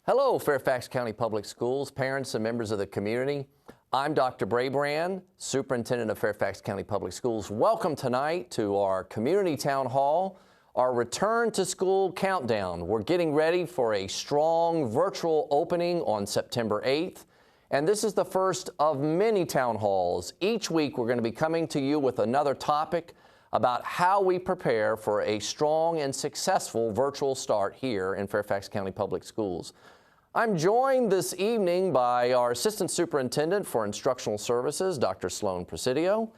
Hello, Fairfax County Public Schools, parents and members of the community. I'm Dr. Brabrand, Superintendent of Fairfax County Public Schools. Welcome tonight to our Community Town Hall, our Return to School Countdown. We're getting ready for a strong virtual opening on September 8th, and this is the first of many town halls. Each week, we're going to be coming to you with another topic about how we prepare for a strong and successful virtual start here in Fairfax County Public Schools. I'm joined this evening by our Assistant Superintendent for Instructional Services, Dr. Sloan Presido,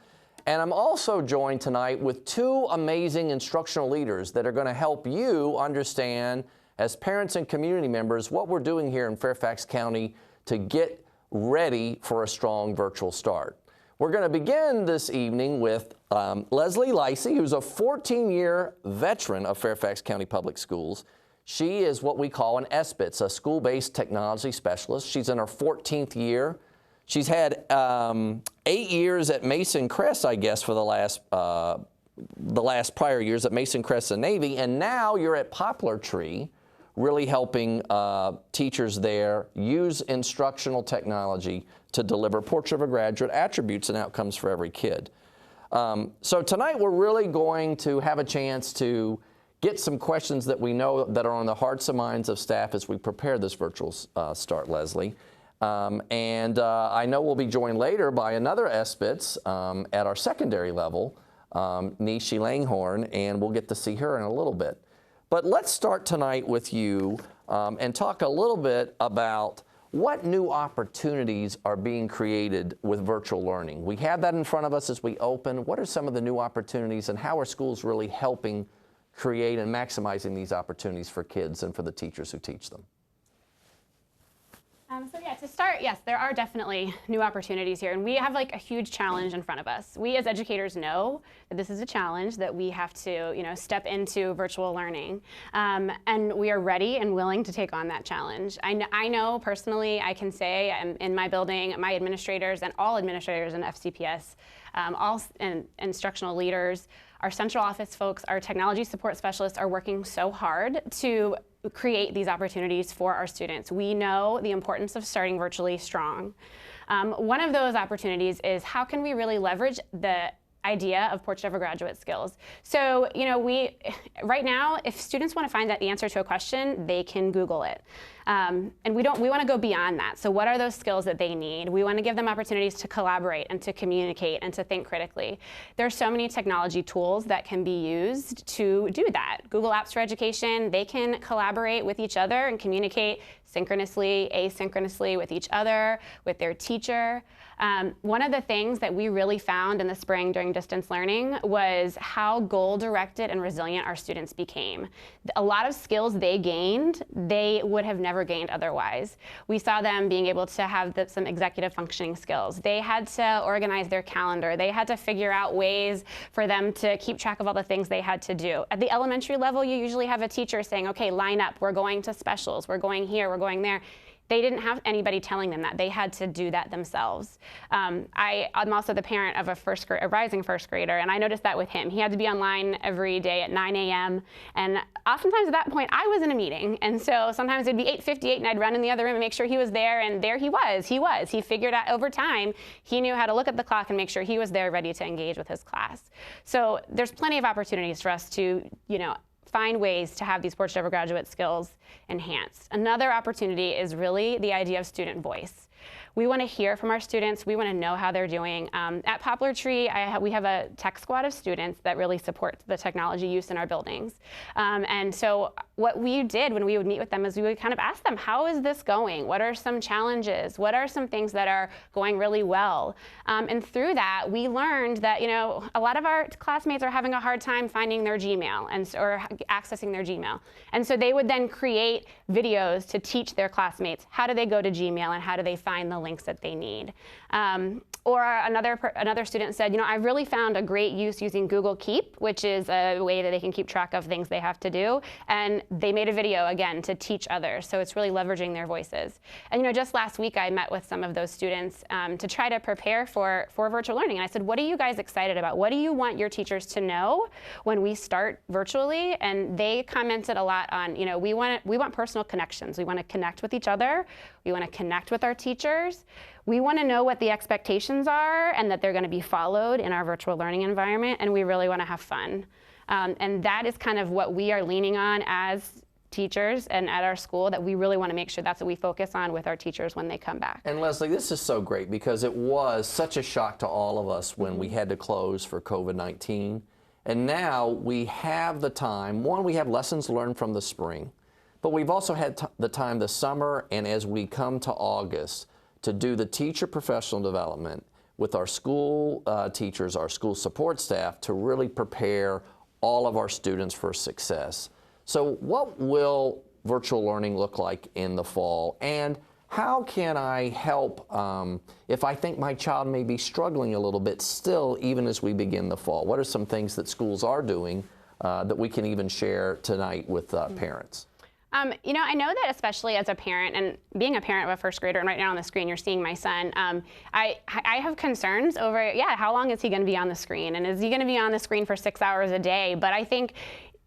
and I'm also joined tonight with two amazing instructional leaders that are going to help you understand, as parents and community members, what we're doing here in Fairfax County to get ready for a strong virtual start. We're going to begin this evening with Leslie Licey, who's a 14-year veteran of Fairfax County Public Schools. She is what we call an SBITS, a school-based technology specialist. She's in her 14th year. She's had 8 years at Mason Crest, I guess, for the last prior years at Mason Crest and Navy, and now you're at Poplar Tree, really helping teachers there use instructional technology to deliver Portrait of a Graduate attributes and outcomes for every kid. So tonight we're really going to have a chance to get some questions that we know that are on the hearts and minds of staff as we prepare this virtual start, Leslie. I know we'll be joined later by another SBITS at our secondary level, Nishi Langhorn, and we'll get to see her in a little bit. But let's start tonight with you and talk a little bit about what new opportunities are being created with virtual learning. We have that in front of us as we open. What are some of the new opportunities, and how are schools really helping create and maximizing these opportunities for kids and for the teachers who teach them? So yeah, to start, yes, there are definitely new opportunities here, and we have like a huge challenge in front of us. We as educators know that this is a challenge that we have to, step into virtual learning, and we are ready and willing to take on that challenge. I know personally, I can say in my building, my administrators and all administrators in FCPS, all instructional leaders, our central office folks, our technology support specialists are working so hard to create these opportunities for our students. We know the importance of starting virtually strong. One of those opportunities is how can we really leverage the idea of Portrait of a Graduate skills. So, right now, if students want to find out the answer to a question, they can Google it. And we want to go beyond that. So what are those skills that they need? We want to give them opportunities to collaborate and to communicate and to think critically. There are so many technology tools that can be used to do that. Google Apps for Education, they can collaborate with each other and communicate synchronously, asynchronously with each other, with their teacher. One of the things that we really found in the spring during distance learning was how goal-directed and resilient our students became. A lot of skills they gained, they would have never gained otherwise. We saw them being able to have some executive functioning skills. They had to organize their calendar. They had to figure out ways for them to keep track of all the things they had to do. At the elementary level, you usually have a teacher saying, okay, line up, we're going to specials, we're going here, we're going there. They didn't have anybody telling them that. They had to do that themselves. I'm also the parent of a rising first grader, and I noticed that with him. He had to be online every day at 9 a.m. And oftentimes at that point, I was in a meeting. And so sometimes it'd be 8:58 and I'd run in the other room and make sure he was there, and there he was. He figured out over time, he knew how to look at the clock and make sure he was there ready to engage with his class. So there's plenty of opportunities for us to, find ways to have these Portrait of a Graduate skills enhanced. Another opportunity is really the idea of student voice. We want to hear from our students. We want to know how they're doing. At Poplar Tree, we have a tech squad of students that really support the technology use in our buildings. And so what we did when we would meet with them is we would kind of ask them, how is this going? What are some challenges? What are some things that are going really well? And through that, we learned that, a lot of our classmates are having a hard time finding their Gmail or accessing their Gmail. And so they would then create videos to teach their classmates how do they go to Gmail and how do they find the links that they need. Or another student said, I really found a great use using Google Keep, which is a way that they can keep track of things they have to do. And they made a video, again, to teach others. So it's really leveraging their voices. And just last week, I met with some of those students to try to prepare for virtual learning. And I said, what are you guys excited about? What do you want your teachers to know when we start virtually? And they commented a lot on, we want personal connections. We want to connect with each other. We want to connect with our teachers. We want to know what the expectations are and that they're going to be followed in our virtual learning environment, and we really want to have fun. And that is kind of what we are leaning on as teachers and at our school, that we really want to make sure that's what we focus on with our teachers when they come back. And Leslie, this is so great because it was such a shock to all of us when we had to close for COVID-19. And now we have the time. One, we have lessons learned from the spring, but we've also had the time this summer, and as we come to August, to do the teacher professional development with our school teachers, our school support staff, to really prepare all of our students for success. So what will virtual learning look like in the fall? And how can I help if I think my child may be struggling a little bit still, even as we begin the fall? What are some things that schools are doing that we can even share tonight with parents? I know that especially as a parent, and being a parent of a first grader, and right now on the screen you're seeing my son, I have concerns over, how long is he going to be on the screen? And is he going to be on the screen for 6 hours a day? But I think,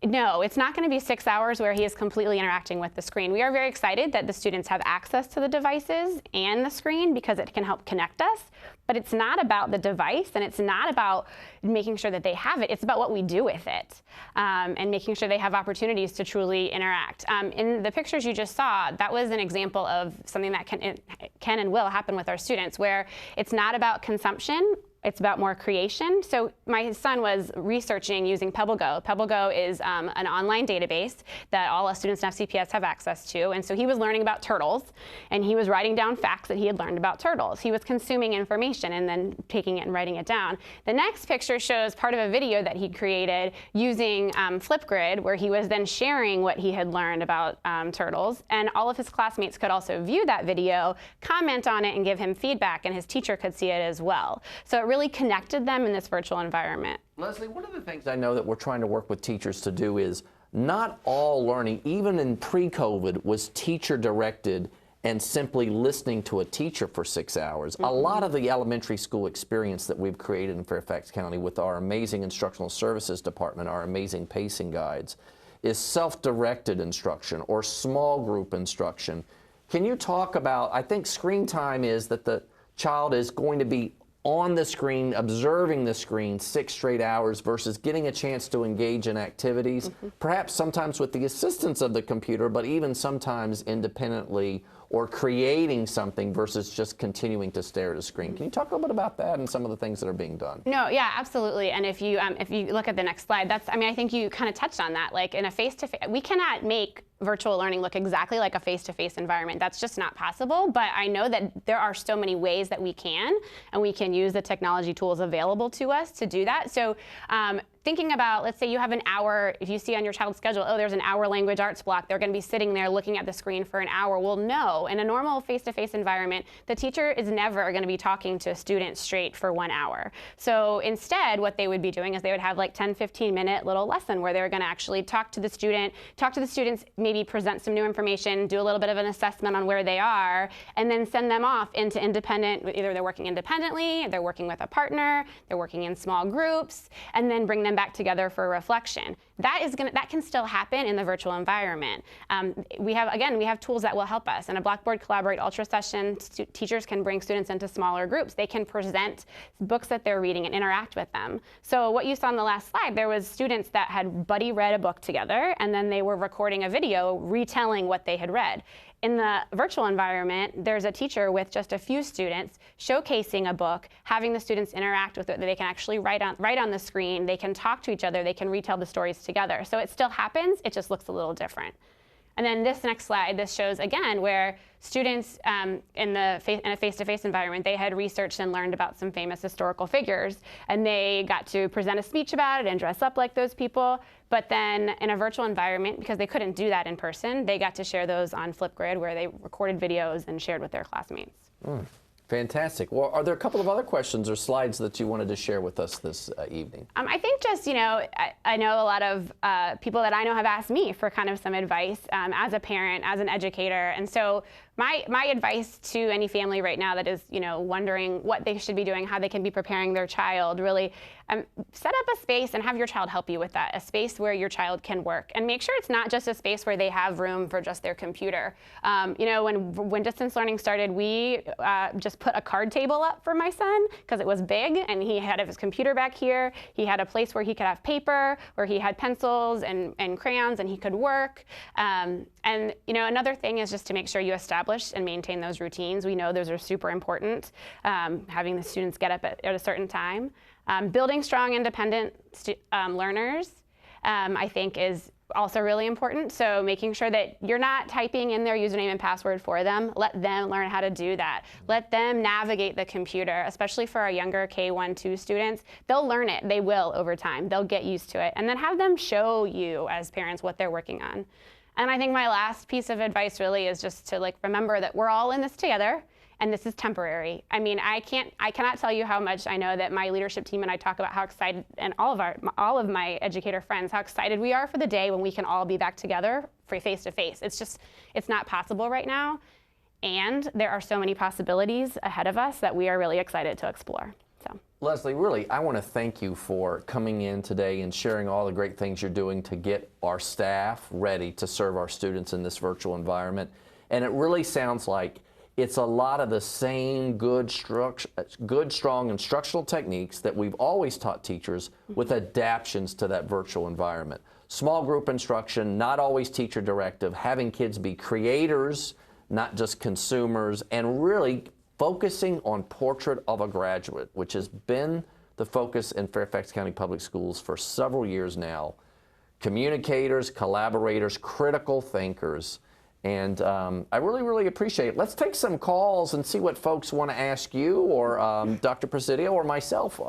no, it's not going to be 6 hours where he is completely interacting with the screen. We are very excited that the students have access to the devices and the screen because it can help connect us. But it's not about the device, and it's not about making sure that they have it. It's about what we do with it, and making sure they have opportunities to truly interact. In the pictures you just saw, that was an example of something that can and will happen with our students, where it's not about consumption. It's about more creation. So my son was researching using PebbleGo. PebbleGo is an online database that all us students in FCPS have access to. And so he was learning about turtles, and he was writing down facts that he had learned about turtles. He was consuming information and then taking it and writing it down. The next picture shows part of a video that he created using Flipgrid, where he was then sharing what he had learned about turtles. And all of his classmates could also view that video, comment on it, and give him feedback, and his teacher could see it as well. So it really connected them in this virtual environment. Leslie, one of the things I know that we're trying to work with teachers to do is not all learning, even in pre-COVID, was teacher-directed and simply listening to a teacher for 6 hours. A lot of the elementary school experience that we've created in Fairfax County with our amazing instructional services department, our amazing pacing guides, is self-directed instruction or small group instruction. Can you talk about, I think screen time is that the child is going to be on the screen, observing the screen 6 straight hours versus getting a chance to engage in activities, perhaps sometimes with the assistance of the computer, but even sometimes independently, or creating something versus just continuing to stare at a screen. Can you talk a little bit about that and some of the things that are being done? No, yeah, absolutely. And if you look at the next slide, I think you kind of touched on that. Like in a face-to-face, we cannot make virtual learning look exactly like a face-to-face environment. That's just not possible. But I know that there are so many ways that we can, and we can use the technology tools available to us to do that. So thinking about, let's say you have an hour, if you see on your child's schedule, oh, there's an hour language arts block, they're going to be sitting there looking at the screen for an hour. Well, no, in a normal face-to-face environment, the teacher is never going to be talking to a student straight for 1 hour. So instead, what they would be doing is they would have like 10, 15-minute little lesson where they're going to actually talk to the students, maybe present some new information, do a little bit of an assessment on where they are, and then send them off into independent, either they're working independently, they're working with a partner, they're working in small groups, and then bring them back together for reflection. That can still happen in the virtual environment. We have tools that will help us. In a Blackboard Collaborate Ultra session, teachers can bring students into smaller groups. They can present books that they're reading and interact with them. So what you saw on the last slide, there was students that had buddy read a book together, and then they were recording a video retelling what they had read. In the virtual environment, there's a teacher with just a few students showcasing a book, having the students interact with it. They can actually write on the screen. They can talk to each other. They can retell the stories together. So it still happens. It just looks a little different. And then this next slide, this shows again where students in a face-to-face environment, they had researched and learned about some famous historical figures, and they got to present a speech about it and dress up like those people. But then in a virtual environment, because they couldn't do that in person, they got to share those on Flipgrid, where they recorded videos and shared with their classmates. Fantastic. Well, are there a couple of other questions or slides that you wanted to share with us this evening? I think just, I know a lot of people that I know have asked me for kind of some advice as a parent, as an educator. And so my advice to any family right now that is, wondering what they should be doing, how they can be preparing their child, really set up a space and have your child help you with that, a space where your child can work. And make sure it's not just a space where they have room for just their computer. When distance learning started, we just put a card table up for my son because it was big, and he had his computer back here. He had a place where he could have paper, where he had pencils and crayons, and he could work. Another thing is just to make sure you establish and maintain those routines. We know those are super important, having the students get up at a certain time. Building strong, independent learners, I think, is also really important. So making sure that you're not typing in their username and password for them. Let them learn how to do that. Let them navigate the computer, especially for our younger K1, 2 students. They'll learn it. They will over time. They'll get used to it. And then have them show you as parents what they're working on. And I think my last piece of advice really is just to remember that we're all in this together. And this is temporary. I mean, I cannot tell you how much I know that my leadership team and I talk about how excited, and all of my educator friends, how excited we are for the day when we can all be back together for face-to-face. It's not possible right now. And there are so many possibilities ahead of us that we are really excited to explore. So, Leslie, really, I want to thank you for coming in today and sharing all the great things you're doing to get our staff ready to serve our students in this virtual environment. And it really sounds like it's a lot of the same good, strong instructional techniques that we've always taught teachers with adaptions to that virtual environment. Small group instruction, not always teacher directive, having kids be creators, not just consumers, and really focusing on Portrait of a Graduate, which has been the focus in Fairfax County Public Schools for several years now. Communicators, collaborators, critical thinkers. And I really, really appreciate it. Let's take some calls and see what folks want to ask you or Dr. Presido or myself.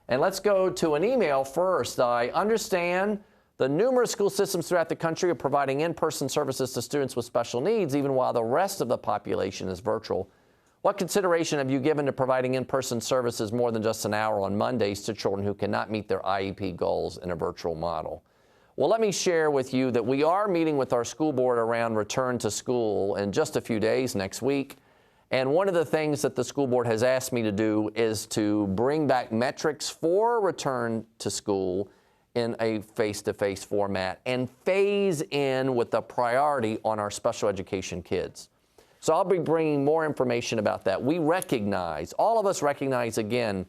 And let's go to an email first. I understand the numerous school systems throughout the country are providing in-person services to students with special needs, even while the rest of the population is virtual. What consideration have you given to providing in-person services more than just an hour on Mondays to children who cannot meet their IEP goals in a virtual model? Well, let me share with you that we are meeting with our school board around return to school in just a few days next week. And one of the things that the school board has asked me to do is to bring back metrics for return to school in a face-to-face format and phase in with the priority on our special education kids. So I'll be bringing more information about that. We recognize, all of us recognize again,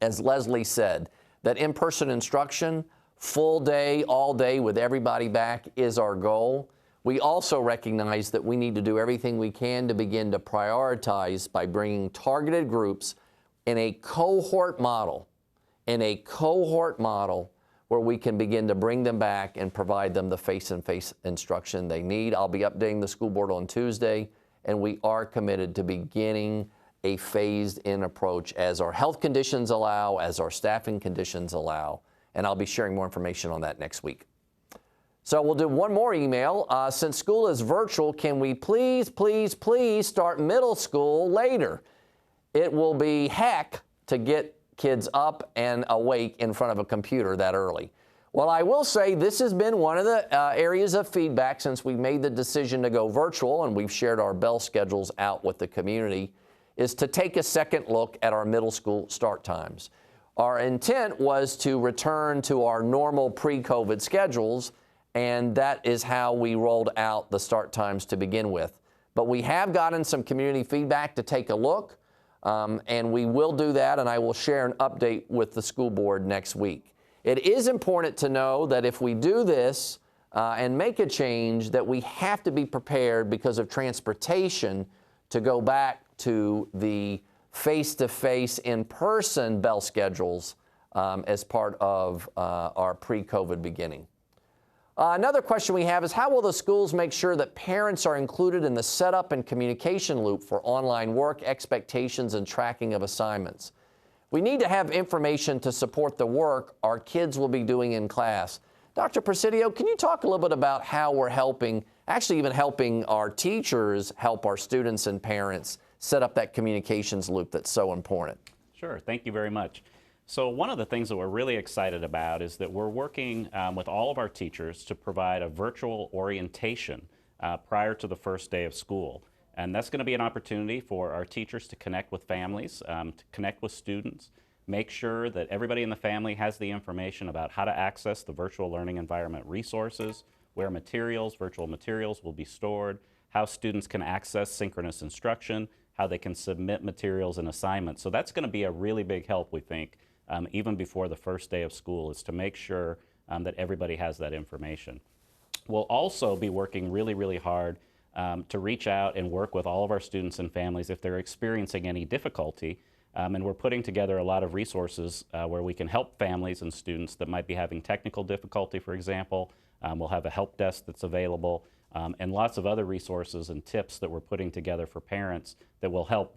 as Leslie said, that in-person instruction, full day, all day with everybody back is our goal. We also recognize that we need to do everything we can to begin to prioritize by bringing targeted groups in a cohort model, where we can begin to bring them back and provide them the face-to-face instruction they need. I'll be updating the school board on Tuesday, and we are committed to beginning a phased-in approach as our health conditions allow, as our staffing conditions allow. And I'll be sharing more information on that next week. So we'll do one more email. Since school is virtual, can we please start middle school later? It will be heck to get kids up and awake in front of a computer that early. Well, I will say this has been one of the areas of feedback since we made the decision to go virtual, and we've shared our bell schedules out with the community, is to take a second look at our middle school start times. Our intent was to return to our normal pre-COVID schedules, and that is how we rolled out the start times to begin with. But we have gotten some community feedback to take a look, and we will do that, and I will share an update with the school board next week. It is important to know that if we do this and make a change, that we have to be prepared because of transportation to go back to the face-to-face, in-person bell schedules as part of our pre-COVID beginning. Another question we have is, how will the schools make sure that parents are included in the setup and communication loop for online work, expectations, and tracking of assignments? We need to have information to support the work our kids will be doing in class. Dr. Presido, can you talk a little bit about how we're helping, actually even helping our teachers help our students and parents set up that communications loop that's so important. Sure, thank you very much. So one of the things that we're really excited about is that we're working with all of our teachers to provide a virtual orientation prior to the first day of school. And that's going to be an opportunity for our teachers to connect with families, to connect with students, make sure that everybody in the family has the information about how to access the virtual learning environment resources, where virtual materials will be stored, how students can access synchronous instruction, how they can submit materials and assignments. So that's going to be a really big help, we think, even before the first day of school, is to make sure that everybody has that information. We'll also be working really, really hard to reach out and work with all of our students and families if they're experiencing any difficulty. And we're putting together a lot of resources where we can help families and students that might be having technical difficulty, for example. We'll have a help desk that's available, and lots of other resources and tips that we're putting together for parents that will help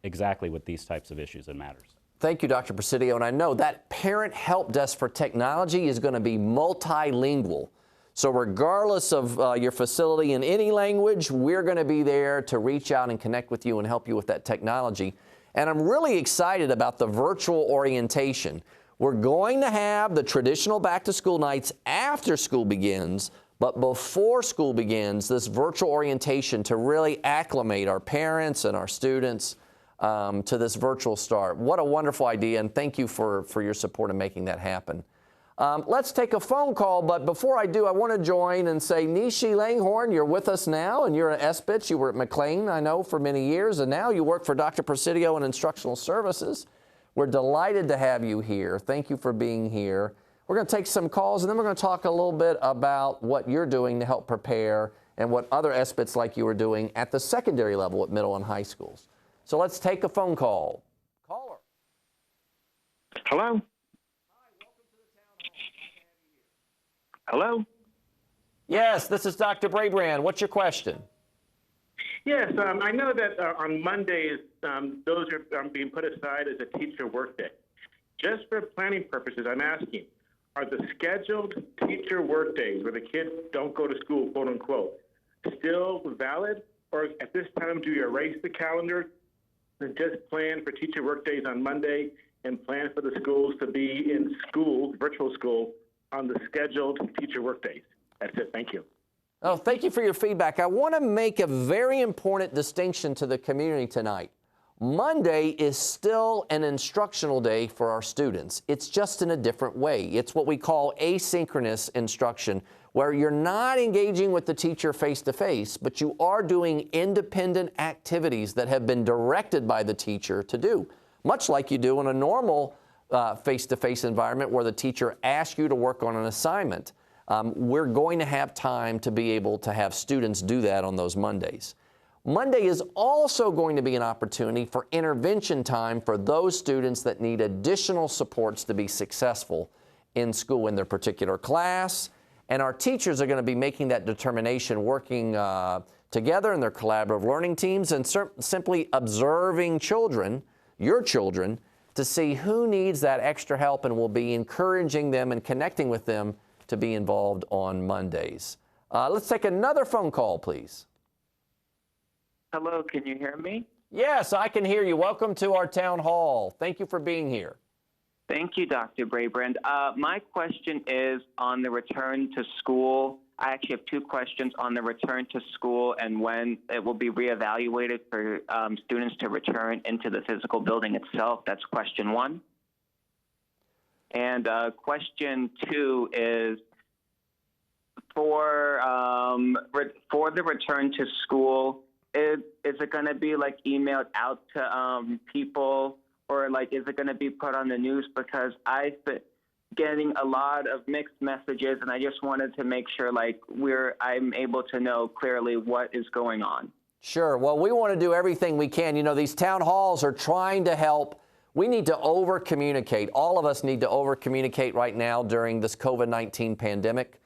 exactly with these types of issues and matters. Thank you, Dr. Presido. And I know that parent help desk for technology is going to be multilingual. So regardless of your facility in any language, we're going to be there to reach out and connect with you and help you with that technology. And I'm really excited about the virtual orientation. We're going to have the traditional back-to-school nights after school begins, but before school begins, this virtual orientation to really acclimate our parents and our students to this virtual start. What a wonderful idea, and thank you for your support in making that happen. Let's take a phone call, but before I do, I want to join and say, Nishi Langhorn, you're with us now, and you're an SBITS. You were at McLean, I know, for many years, and now you work for Dr. Presido in Instructional Services. We're delighted to have you here. Thank you for being here. We're going to take some calls, and then we're going to talk a little bit about what you're doing to help prepare and what other SBITS like you are doing at the secondary level at middle and high schools. So let's take a phone call. Caller. Hello? Hello? Yes, this is Dr. Brabrand. What's your question? Yes, I know that on Mondays, those are being put aside as a teacher workday. Just for planning purposes, I'm asking, are the scheduled teacher workdays where the kids don't go to school, quote unquote, still valid? Or at this time, do you erase the calendar and just plan for teacher workdays on Monday and plan for the schools to be in school, virtual school, on the scheduled teacher workdays? That's it. Thank you. Oh, thank you for your feedback. I want to make a very important distinction to the community tonight. Monday is still an instructional day for our students. It's just in a different way. It's what we call asynchronous instruction, where you're not engaging with the teacher face-to-face, but you are doing independent activities that have been directed by the teacher to do, much like you do in a normal face-to-face environment where the teacher asks you to work on an assignment. We're going to have time to be able to have students do that on those Mondays. Monday is also going to be an opportunity for intervention time for those students that need additional supports to be successful in school in their particular class. And our teachers are going to be making that determination, working together in their collaborative learning teams and simply observing children, your children, to see who needs that extra help, and we'll be encouraging them and connecting with them to be involved on Mondays. Let's take another phone call, please. Hello, can you hear me? Yes, I can hear you. Welcome to our town hall. Thank you for being here. Thank you, Dr. Brabrand. My question is on the return to school. I actually have two questions on the return to school and when it will be reevaluated for students to return into the physical building itself. That's question one. And question two is for the return to school, is it going to be like emailed out to people, or like is it going to be put on the news? Because I've been getting a lot of mixed messages, and I just wanted to make sure like I'm able to know clearly what is going on. Sure. Well, we want to do everything we can. You know, these town halls are trying to help. We need to over-communicate. All of us need to over-communicate right now during this COVID-19 pandemic.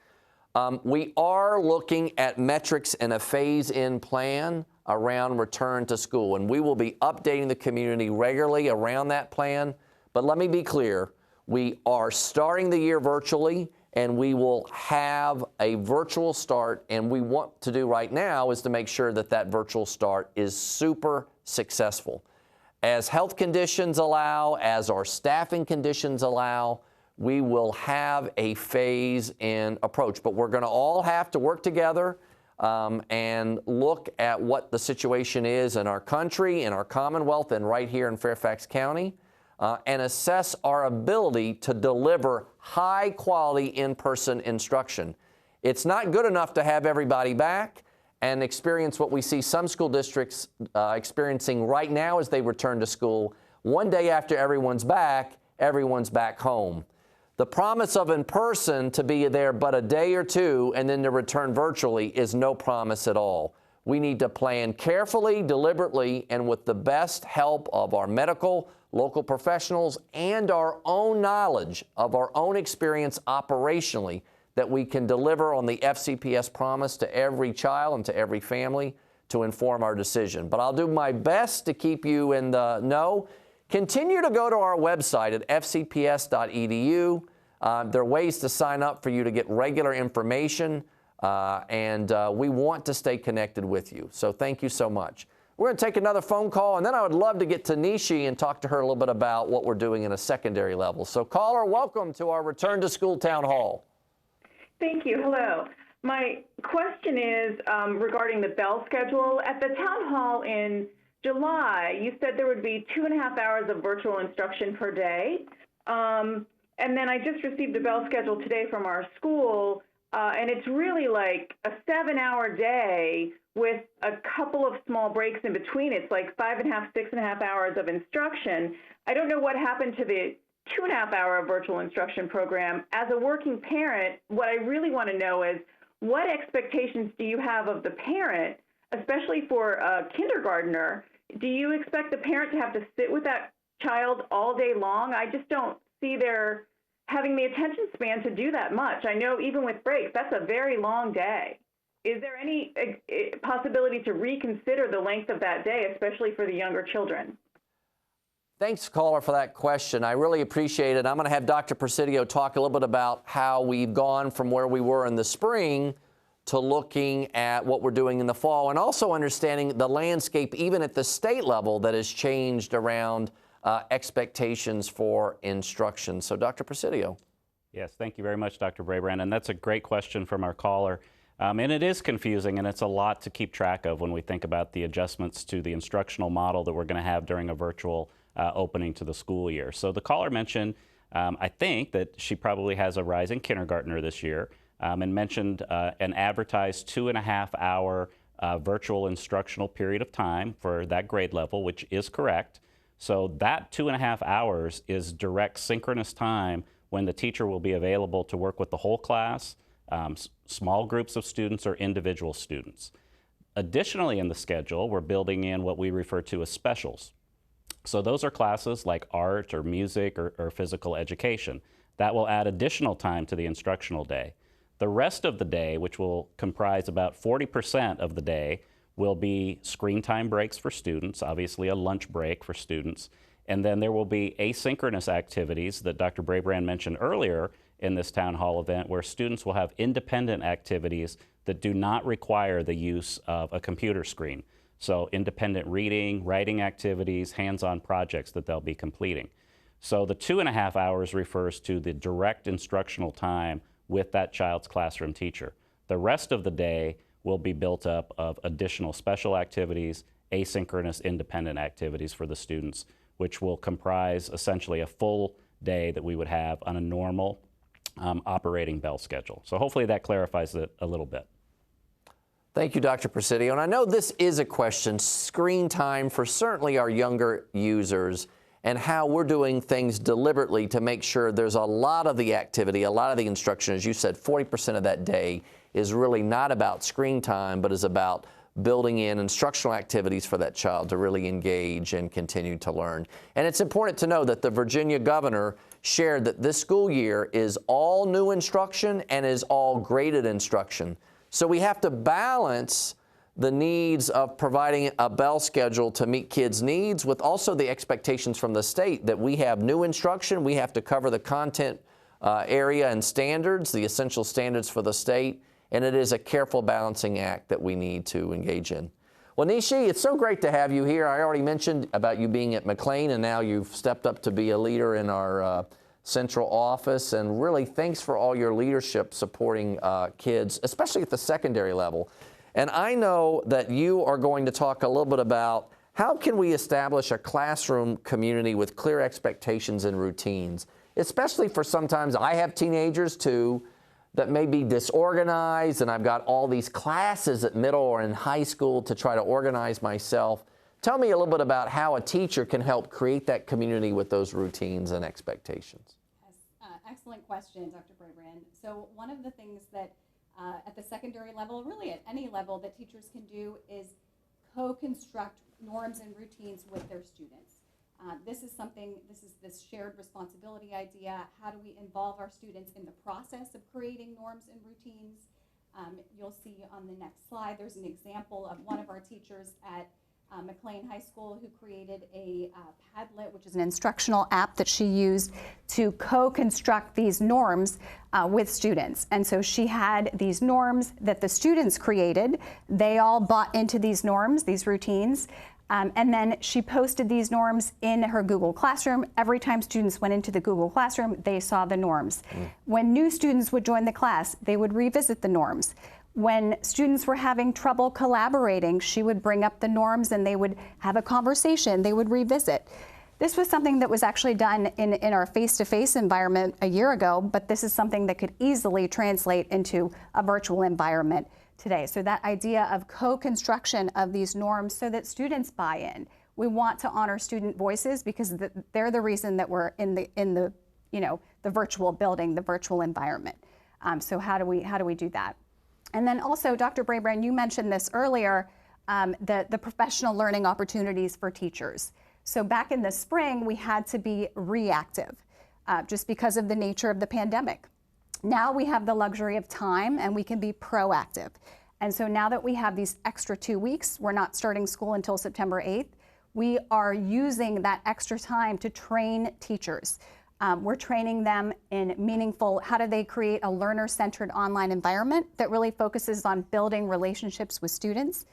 We are looking at metrics and a phase-in plan around return to school, and we will be updating the community regularly around that plan. But let me be clear, we are starting the year virtually, and we will have a virtual start. And we want to do right now is to make sure that that virtual start is super successful. As health conditions allow, as our staffing conditions allow, we will have a phase-in approach. But we're going to all have to work together and look at what the situation is in our country, in our Commonwealth, and right here in Fairfax County, and assess our ability to deliver high-quality in-person instruction. It's not good enough to have everybody back and experience what we see some school districts experiencing right now as they return to school. One day after everyone's back home. The promise of in-person to be there but a day or two and then to return virtually is no promise at all. We need to plan carefully, deliberately, and with the best help of our medical, local professionals, and our own knowledge of our own experience operationally, that we can deliver on the FCPS promise to every child and to every family to inform our decision. But I'll do my best to keep you in the know. Continue to go to our website at fcps.edu. There are ways to sign up for you to get regular information, and we want to stay connected with you. So thank you so much. We're going to take another phone call, and then I would love to get to Nishi and talk to her a little bit about what we're doing in a secondary level. So caller, welcome to our Return to School Town Hall. Thank you. Hello. My question is regarding the bell schedule. At the town hall in July, you said there would be 2.5 hours of virtual instruction per day. And then I just received a bell schedule today from our school, and it's really like a 7-hour day with a couple of small breaks in between. It's like 5.5, 6.5 hours of instruction. I don't know what happened to the 2.5-hour virtual instruction program. As a working parent, what I really want to know is what expectations do you have of the parent, especially for a kindergartner? Do you expect the parent to have to sit with that child all day long? I just don't see their having the attention span to do that much. I know even with breaks, that's a very long day. Is there any possibility to reconsider the length of that day, especially for the younger children? Thanks, caller, for that question. I really appreciate it. I'm going to have Dr. Presido talk a little bit about how we've gone from where we were in the spring to looking at what we're doing in the fall, and also understanding the landscape, even at the state level, that has changed around expectations for instruction. So, Dr. Presido. Yes, thank you very much, Dr. Brabrand. And that's a great question from our caller. And it is confusing, and it's a lot to keep track of when we think about the adjustments to the instructional model that we're going to have during a virtual opening to the school year. So the caller mentioned, I think, that she probably has a rising kindergartner this year, and mentioned an advertised 2.5-hour virtual instructional period of time for that grade level, which is correct. So that 2.5 hours is direct synchronous time when the teacher will be available to work with the whole class, small groups of students, or individual students. Additionally, in the schedule, we're building in what we refer to as specials. So those are classes like art or music or physical education. That will add additional time to the instructional day. The rest of the day, which will comprise about 40% of the day, will be screen time breaks for students, obviously a lunch break for students, and then there will be asynchronous activities that Dr. Brabrand mentioned earlier in this town hall event, where students will have independent activities that do not require the use of a computer screen. So independent reading, writing activities, hands-on projects that they'll be completing. So the 2.5 hours refers to the direct instructional time with that child's classroom teacher. The rest of the day will be built up of additional special activities, asynchronous independent activities for the students, which will comprise essentially a full day that we would have on a normal operating bell schedule. So hopefully that clarifies it a little bit. Thank you, Dr. Presidio. And I know this is a question, screen time for certainly our younger users, and how we're doing things deliberately to make sure there's a lot of the activity, a lot of the instruction. As you said, 40% of that day is really not about screen time, but is about building in instructional activities for that child to really engage and continue to learn. And it's important to know that the Virginia governor shared that this school year is all new instruction and is all graded instruction. So we have to balance the needs of providing a bell schedule to meet kids' needs with also the expectations from the state that we have new instruction, we have to cover the content area and standards, the essential standards for the state, and it is a careful balancing act that we need to engage in. Well, Nishi, it's so great to have you here. I already mentioned about you being at McLean, and now you've stepped up to be a leader in our central office, and really thanks for all your leadership supporting kids, especially at the secondary level. And I know that you are going to talk a little bit about how can we establish a classroom community with clear expectations and routines, especially for sometimes I have teenagers too that may be disorganized, and I've got all these classes at middle or in high school to try to organize myself. Tell me a little bit about how a teacher can help create that community with those routines and expectations. Yes, excellent question, Dr. Brabrand. So one of the things that at the secondary level, really at any level, that teachers can do is co-construct norms and routines with their students. This is this shared responsibility idea. How do we involve our students in the process of creating norms and routines? You'll see on the next slide, there's an example of one of our teachers at McLean High School who created a Padlet, which is an instructional app that she used to co-construct these norms with students. And so she had these norms that the students created. They all bought into these norms, these routines. And then she posted these norms in her Google Classroom. Every time students went into the Google Classroom, they saw the norms. When new students would join the class, they would revisit the norms. When students were having trouble collaborating, she would bring up the norms and they would have a conversation, they would revisit. This was something that was actually done in our face-to-face environment a year ago, but this is something that could easily translate into a virtual environment today. So that idea of co-construction of these norms so that students buy in. We want to honor student voices because they're the reason that we're in the virtual building, the virtual environment. So how do we do that? And then also, Dr. Brabrand, you mentioned this earlier, the professional learning opportunities for teachers. So back in the spring, we had to be reactive just because of the nature of the pandemic. Now we have the luxury of time and we can be proactive. And so now that we have these extra 2 weeks, we're not starting school until September 8th, we are using that extra time to train teachers. We're training them in meaningful, how do they create a learner-centered online environment that really focuses on building relationships with students.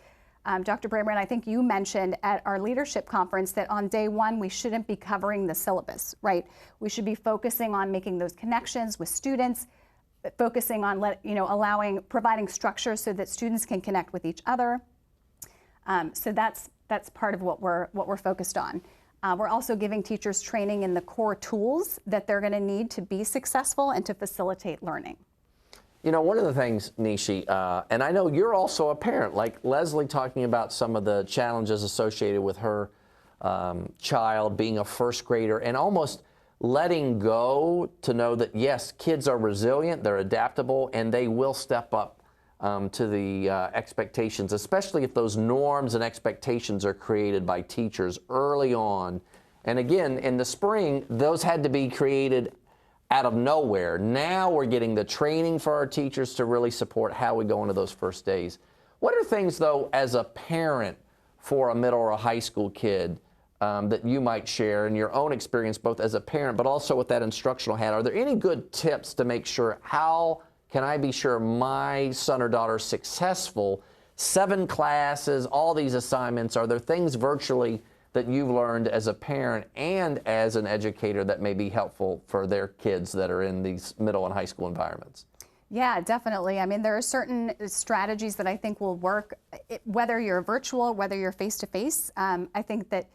Dr. Brabrand, I think you mentioned at our leadership conference that on day one, we shouldn't be covering the syllabus, right? We should be focusing on making those connections with students, focusing on providing structure so that students can connect with each other. So that's part of what we're focused on. We're also giving teachers training in the core tools that they're going to need to be successful and to facilitate learning. You know, one of the things, Nishi, and I know you're also a parent, like Leslie talking about some of the challenges associated with her child being a first grader and almost letting go to know that, yes, kids are resilient, they're adaptable, and they will step up to the expectations, especially if those norms and expectations are created by teachers early on. And again, in the spring, those had to be created out of nowhere. Now we're getting the training for our teachers to really support how we go into those first days. What are things, though, as a parent for a middle or a high school kid that you might share in your own experience, both as a parent but also with that instructional hat? Are there any good tips to make sure, how can I be sure my son or daughter is successful? 7 classes, all these assignments, are there things virtually that you've learned as a parent and as an educator that may be helpful for their kids that are in these middle and high school environments? Yeah, definitely. I mean, there are certain strategies that I think will work, whether you're virtual, whether you're face-to-face. I think that,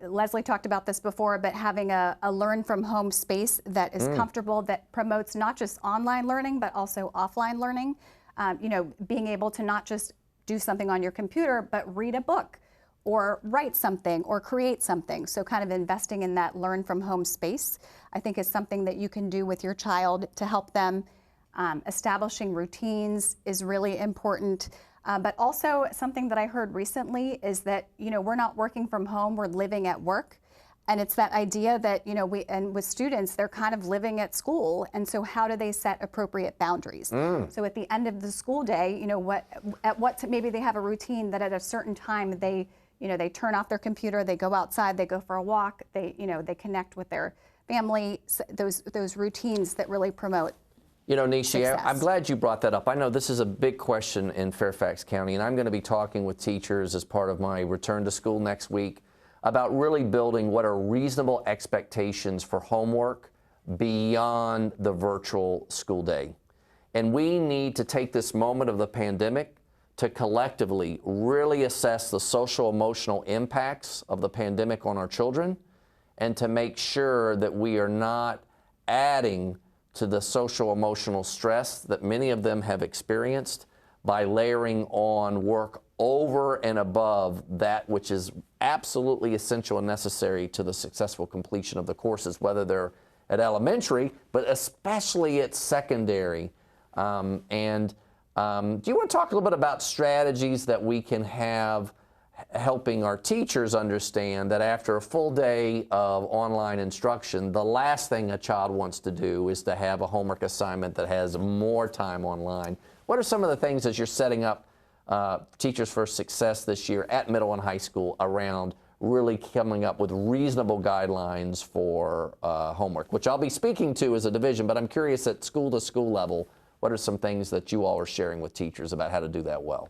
Leslie talked about this before, but having a learn from home space that is comfortable, that promotes not just online learning, but also offline learning. Being able to not just do something on your computer, but read a book or write something or create something. So kind of investing in that learn from home space, I think, is something that you can do with your child to help them. Establishing routines is really important. But also something that I heard recently is that, we're not working from home, we're living at work. And it's that idea that, and with students, they're kind of living at school. And so how do they set appropriate boundaries? So at the end of the school day, maybe they have a routine that at a certain time they turn off their computer, they go outside, they go for a walk, they connect with their family, those routines that really promote. You know, Nishi, Success. I'm glad you brought that up. I know this is a big question in Fairfax County, and I'm going to be talking with teachers as part of my return to school next week about really building what are reasonable expectations for homework beyond the virtual school day. And we need to take this moment of the pandemic to collectively really assess the social emotional impacts of the pandemic on our children, and to make sure that we are not adding to the social emotional stress that many of them have experienced by layering on work over and above that which is absolutely essential and necessary to the successful completion of the courses, whether they're at elementary, but especially at secondary. Do you want to talk a little bit about strategies that we can have helping our teachers understand that after a full day of online instruction, the last thing a child wants to do is to have a homework assignment that has more time online? What are some of the things as you're setting up Teachers for Success this year at middle and high school around really coming up with reasonable guidelines for homework, which I'll be speaking to as a division, but I'm curious at school to school level, what are some things that you all are sharing with teachers about how to do that well?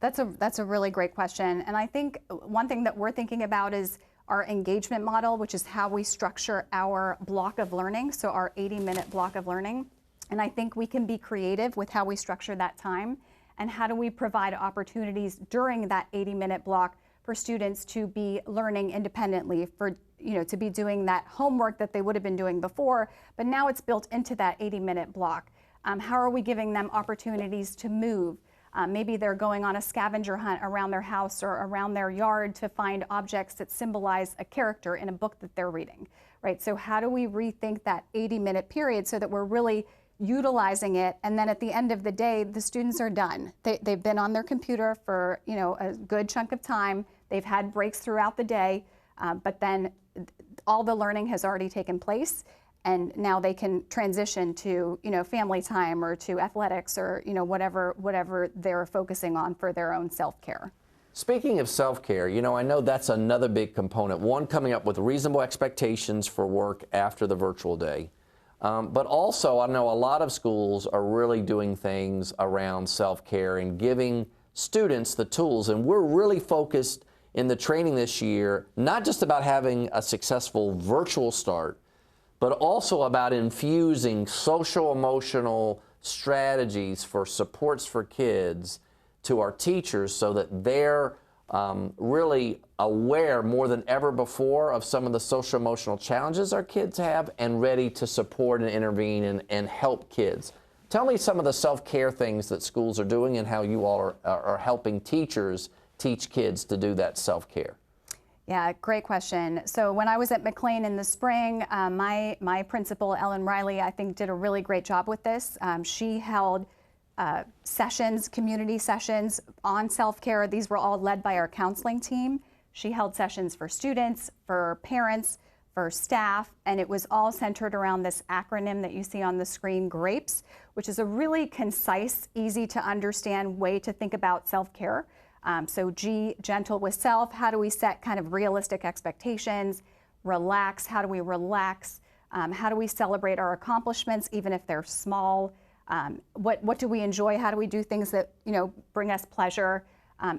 That's a really great question. And I think one thing that we're thinking about is our engagement model, which is how we structure our block of learning, so our 80-minute block of learning. And I think we can be creative with how we structure that time, and how do we provide opportunities during that 80-minute block for students to be learning independently, for to be doing that homework that they would have been doing before, but now it's built into that 80-minute block. How are we giving them opportunities to move? Maybe they're going on a scavenger hunt around their house or around their yard to find objects that symbolize a character in a book that they're reading, right? So how do we rethink that 80-minute period so that we're really utilizing it, and then at the end of the day, the students are done. They've been on their computer for a good chunk of time. They've had breaks throughout the day, but then all the learning has already taken place, and now they can transition to family time or to athletics or whatever they're focusing on for their own self-care. Speaking of self-care, I know that's another big component. One, coming up with reasonable expectations for work after the virtual day. But also, I know a lot of schools are really doing things around self-care and giving students the tools. And we're really focused in the training this year, not just about having a successful virtual start, but also about infusing social emotional strategies for supports for kids to our teachers so that they're really aware more than ever before of some of the social emotional challenges our kids have and ready to support and intervene and help kids. Tell me some of the self-care things that schools are doing and how you all are helping teachers teach kids to do that self-care. Yeah, great question. So when I was at McLean in the spring, my principal, Ellen Riley, I think did a really great job with this. She held sessions, community sessions on self-care. These were all led by our counseling team. She held sessions for students, for parents, for staff, and it was all centered around this acronym that you see on the screen, GRAPES, which is a really concise, easy to understand way to think about self-care. So G, gentle with self. How do we set kind of realistic expectations? Relax. How do we relax? How do we celebrate our accomplishments, even if they're small? What do we enjoy? How do we do things that bring us pleasure?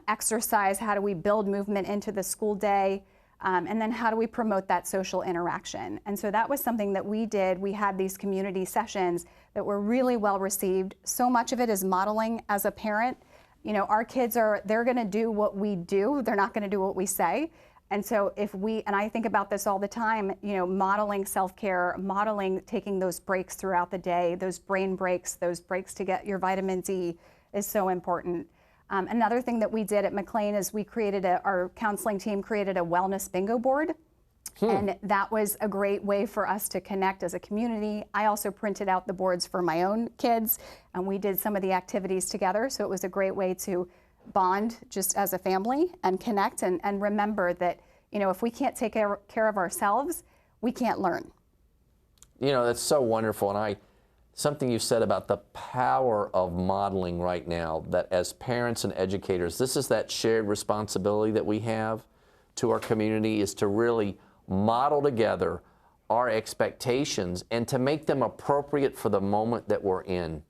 Exercise. How do we build movement into the school day? And then how do we promote that social interaction? And so that was something that we did. We had these community sessions that were really well received. So much of it is modeling as a parent. Our kids they're going to do what we do. They're not going to do what we say. And so and I think about this all the time, modeling self-care, modeling taking those breaks throughout the day, those brain breaks, those breaks to get your vitamin D is so important. Another thing that we did at McLean is our counseling team created a wellness bingo board. And that was a great way for us to connect as a community. I also printed out the boards for my own kids, and we did some of the activities together. So it was a great way to bond just as a family and connect and remember that, if we can't take care of ourselves, we can't learn. That's so wonderful. And something you said about the power of modeling right now, that as parents and educators, this is that shared responsibility that we have to our community, is to really model together our expectations and to make them appropriate for the moment that we're in.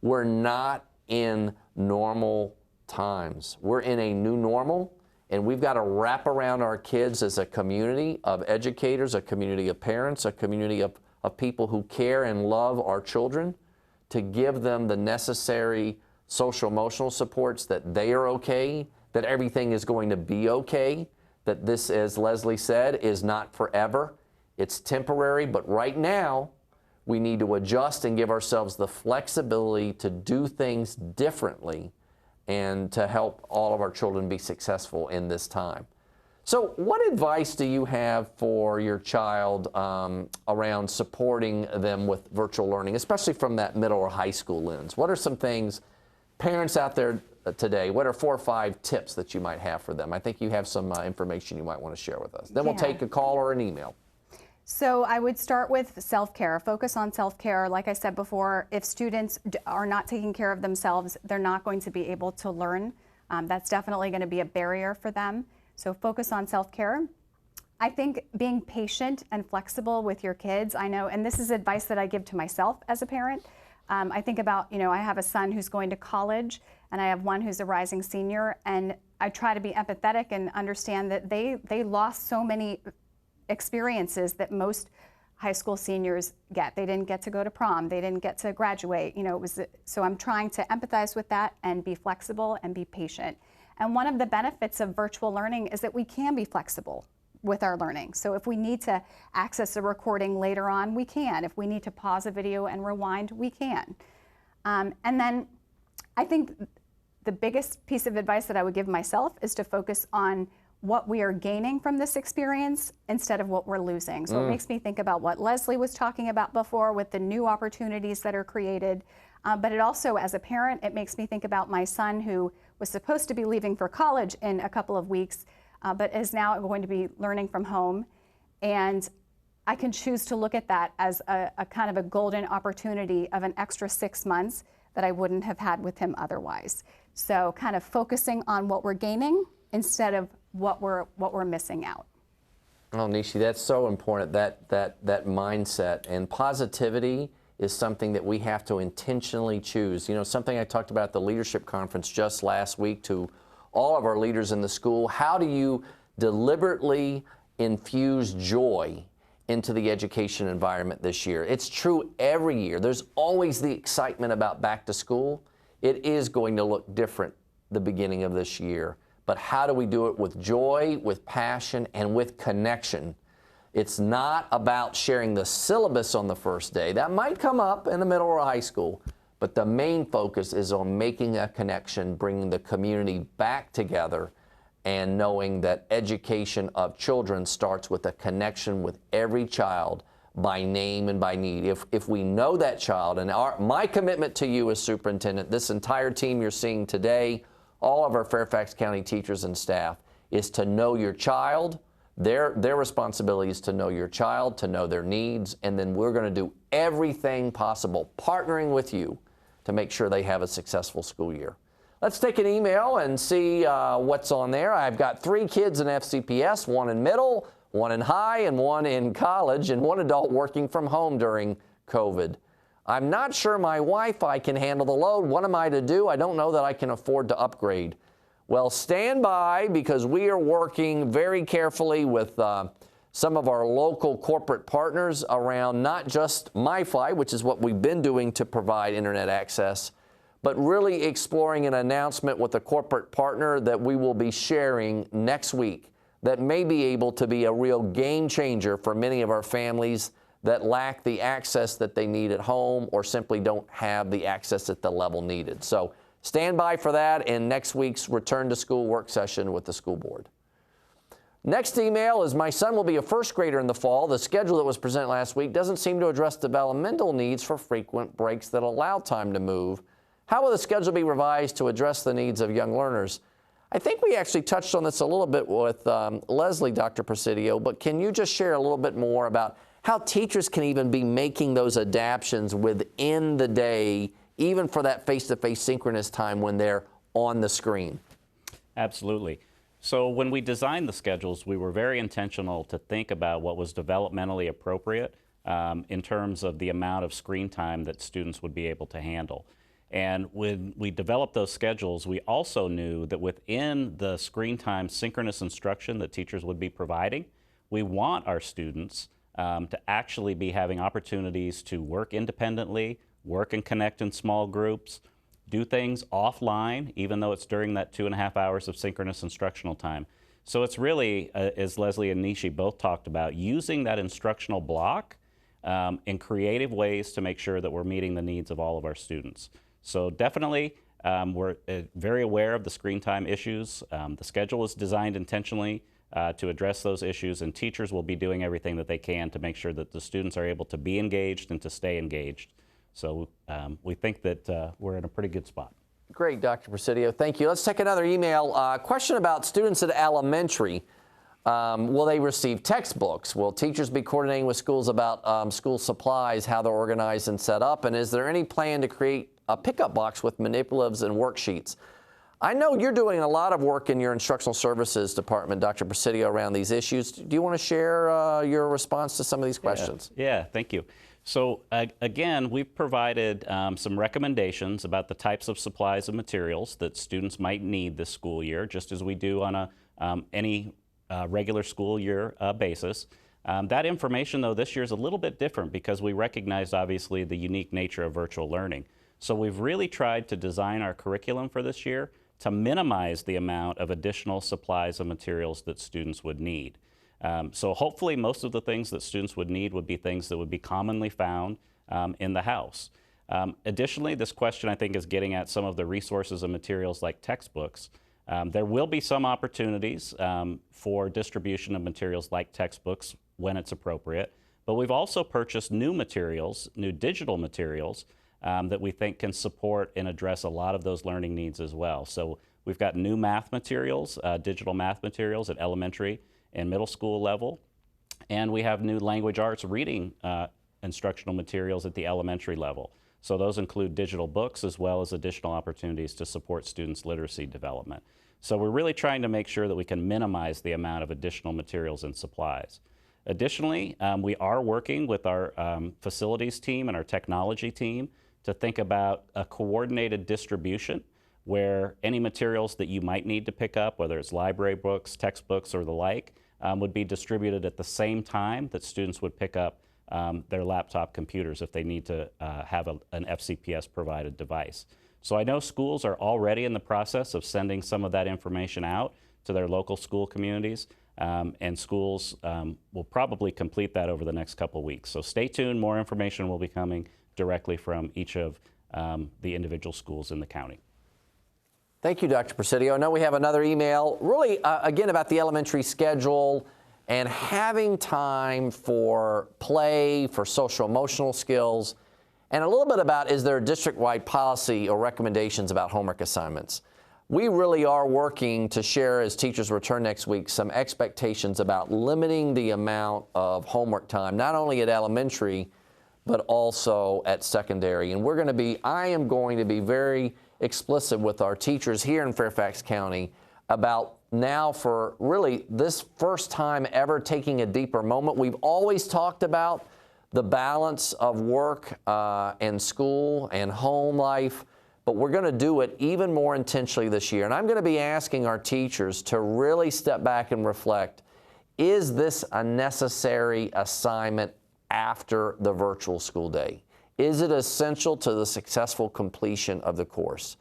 We're not in normal times. We're in a new normal, and we've got to wrap around our kids as a community of educators, a community of parents, a community of people who care and love our children, to give them the necessary social emotional supports that they are okay, that everything is going to be okay, that this, as Leslie said, is not forever. It's temporary, but right now we need to adjust and give ourselves the flexibility to do things differently and to help all of our children be successful in this time. So what advice do you have for your child around supporting them with virtual learning, especially from that middle or high school lens? What are some things, parents out there today, what are 4 or 5 tips that you might have for them? I think you have some information you might want to share with us. Then we'll take a call or an email. So I would start with self-care, focus on self-care. Like I said before, if students are not taking care of themselves, they're not going to be able to learn. That's definitely going to be a barrier for them. So focus on self-care. I think being patient and flexible with your kids, I know, and this is advice that I give to myself as a parent. I think about, I have a son who's going to college and I have one who's a rising senior, and I try to be empathetic and understand that they lost so many experiences that most high school seniors get. They didn't get to go to prom. They didn't get to graduate. So I'm trying to empathize with that and be flexible and be patient. And one of the benefits of virtual learning is that we can be flexible with our learning. So if we need to access a recording later on, we can. If we need to pause a video and rewind, we can. And then I think the biggest piece of advice that I would give myself is to focus on what we are gaining from this experience instead of what we're losing. So it makes me think about what Leslie was talking about before with the new opportunities that are created. But it also, as a parent, it makes me think about my son who was supposed to be leaving for college in a couple of weeks, but is now going to be learning from home. And I can choose to look at that as a kind of a golden opportunity of an extra 6 months that I wouldn't have had with him otherwise. So kind of focusing on what we're gaining instead of what we're missing out. Oh, Nishi, that's so important, that mindset. And positivity is something that we have to intentionally choose. Something I talked about at the leadership conference just last week to all of our leaders in the school. How do you deliberately infuse joy into the education environment this year? It's true every year. There's always the excitement about back to school. It is going to look different the beginning of this year. But how do we do it with joy, with passion, and with connection? It's not about sharing the syllabus on the first day. That might come up in the middle or high school, but the main focus is on making a connection, bringing the community back together, and knowing that education of children starts with a connection with every child by name and by need. If we know that child, and my commitment to you as superintendent, this entire team you're seeing today, all of our Fairfax County teachers and staff, is to know your child. Their responsibility is to know your child, to know their needs, and then we're going to do everything possible, partnering with you to make sure they have a successful school year. Let's take an email and see what's on there. I've got 3 kids in FCPS, 1 in middle, 1 in high, and 1 in college, and 1 adult working from home during COVID. I'm not sure my Wi-Fi can handle the load. What am I to do? I don't know that I can afford to upgrade. Well, stand by, because we are working very carefully with some of our local corporate partners around not just MiFi, which is what we've been doing to provide internet access, but really exploring an announcement with a corporate partner that we will be sharing next week that may be able to be a real game changer for many of our families that lack the access that they need at home or simply don't have the access at the level needed. So stand by for that in next week's return to school work session with the school board. Next email is, my son will be a first grader in the fall. The schedule that was presented last week doesn't seem to address developmental needs for frequent breaks that allow time to move. How will the schedule be revised to address the needs of young learners? I think we actually touched on this a little bit with Leslie, Dr. Presido, but can you just share a little bit more about how teachers can even be making those adaptions within the day, even for that face-to-face synchronous time when they're on the screen? Absolutely. So when we designed the schedules, we were very intentional to think about what was developmentally appropriate in terms of the amount of screen time that students would be able to handle. And when we developed those schedules, we also knew that within the screen time synchronous instruction that teachers would be providing, we want our students to actually be having opportunities to work independently, work and connect in small groups, do things offline, even though it's during that 2.5 hours of synchronous instructional time. So it's really, as Leslie and Nishi both talked about, using that instructional block in creative ways to make sure that we're meeting the needs of all of our students. So definitely, we're very aware of the screen time issues. The schedule is designed intentionally to address those issues, and teachers will be doing everything that they can to make sure that the students are able to be engaged and to stay engaged. So we think that we're in a pretty good spot. Great, Dr. Presido. Thank you. Let's take another email. Question about students at elementary. Will they receive textbooks? Will teachers be coordinating with schools about school supplies, how they're organized and set up? And is there any plan to create a pickup box with manipulatives and worksheets? I know you're doing a lot of work in your instructional services department, Dr. Presido, around these issues. Do you want to share your response to some of these questions? Yeah, thank you. So again, we've provided some recommendations about the types of supplies and materials that students might need this school year, just as we do on a, any regular school year basis. That information, though, this year is a little bit different because we recognize, obviously, the unique nature of virtual learning. So we've really tried to design our curriculum for this year to minimize the amount of additional supplies and materials that students would need. So hopefully most of the things that students would need would be things that would be commonly found in the house. Additionally, this question I think is getting at some of the resources and materials like textbooks. There will be some opportunities for distribution of materials like textbooks when it's appropriate, but we've also purchased new materials, new digital materials that we think can support and address a lot of those learning needs as well. So we've got new math materials, digital math materials at elementary and middle school level, and we have new language arts reading instructional materials at the elementary level. So those include digital books as well as additional opportunities to support students' literacy development. So we're really trying to make sure that we can minimize the amount of additional materials and supplies. Additionally, we are working with our facilities team and our technology team to think about a coordinated distribution where any materials that you might need to pick up, whether it's library books, textbooks, or the like, would be distributed at the same time that students would pick up their laptop computers if they need to have an FCPS provided device. So I know schools are already in the process of sending some of that information out to their local school communities, and schools will probably complete that over the next couple weeks. So stay tuned, more information will be coming directly from each of the individual schools in the county. Thank you, Dr. Presido. I know we have another email, really, again, about the elementary schedule and having time for play, for social emotional skills, and a little bit about, is there a district-wide policy or recommendations about homework assignments? We really are working to share, as teachers return next week, some expectations about limiting the amount of homework time, not only at elementary, but also at secondary. And I am going to be very explicit with our teachers here in Fairfax County about now, for really this first time ever, taking a deeper moment. We've always talked about the balance of work and school and home life, but we're going to do it even more intentionally this year. And I'm going to be asking our teachers to really step back and reflect, is this a necessary assignment after the virtual school day? Is it essential to the successful completion of the course?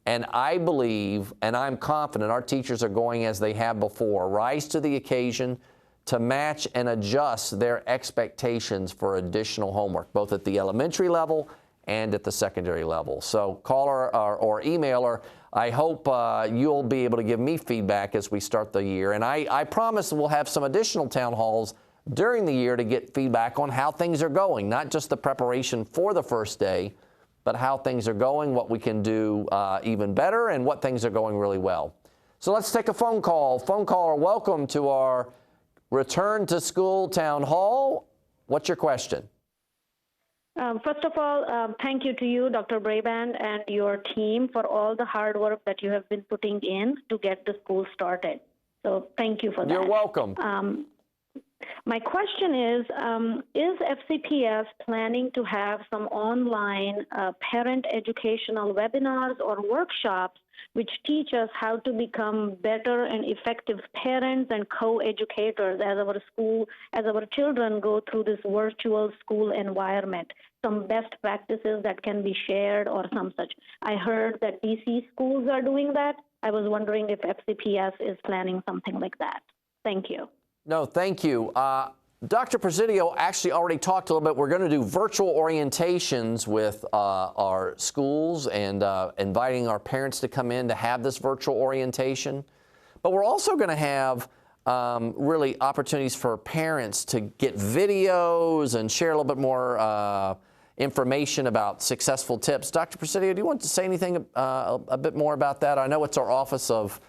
And I believe, and I'm confident, our teachers are going, as they have before, rise to the occasion to match and adjust their expectations for additional homework, both at the elementary level and at the secondary level. So caller or emailer, I hope you'll be able to give me feedback as we start the year. And I promise we'll have some additional town halls during the year to get feedback on how things are going, not just the preparation for the first day, but how things are going, what we can do even better, and what things are going really well. So let's take a phone call. Phone caller, welcome to our Return to School Town Hall. What's your question? First of all, thank you to you, Dr. Brabrand, and your team for all the hard work that you have been putting in to get the school started. So thank you for that. You're welcome. My question is FCPS planning to have some online parent educational webinars or workshops which teach us how to become better and effective parents and co-educators as our children go through this virtual school environment? Some best practices that can be shared or some such. I heard that DC schools are doing that. I was wondering if FCPS is planning something like that. Thank you. No, thank you. Dr. Presido actually already talked a little bit. We're going to do virtual orientations with our schools and inviting our parents to come in to have this virtual orientation. But we're also going to have really opportunities for parents to get videos and share a little bit more information about successful tips. Dr. Presido, do you want to say anything a bit more about that? I know it's our Office of